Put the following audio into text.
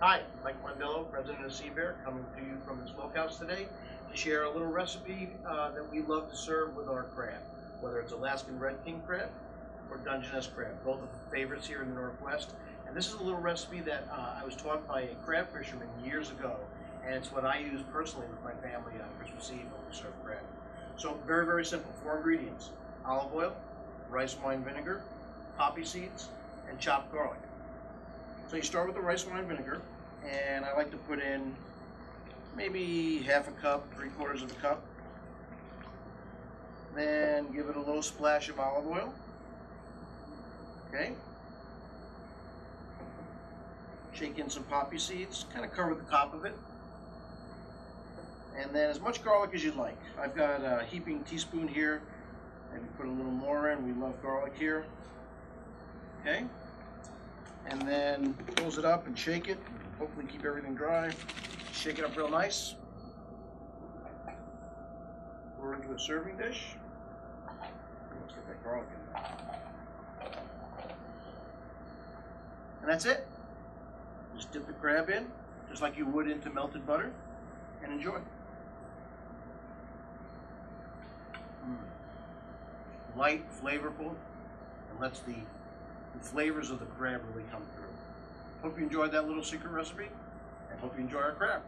Hi, Mike Mondello, President of SeaBear, coming to you from the smokehouse today to share a little recipe that we love to serve with our crab, whether it's Alaskan Red King crab or Dungeness crab, both of the favorites here in the Northwest. And this is a little recipe that I was taught by a crab fisherman years ago, and it's what I use personally with my family on Christmas Eve when we serve crab. So very, very simple. 4 ingredients: olive oil, rice wine vinegar, poppy seeds, and chopped garlic. So you start with the rice wine vinegar, and I like to put in maybe half a cup, 3/4 of a cup. Then give it a little splash of olive oil. Okay. Shake in some poppy seeds, kind of cover the top of it. And then as much garlic as you'd like. I've got a heaping teaspoon here. Maybe put a little more in. We love garlic here. Okay. And then close it up and shake it. Hopefully keep everything dry. Shake it up real nice. Pour it into a serving dish. Let's get that garlic in there. And that's it. Just dip the crab in, just like you would into melted butter, and enjoy. Light, flavorful, and lets the flavors of the crab really come through. Hope you enjoyed that little secret recipe, and hope you enjoy our crab.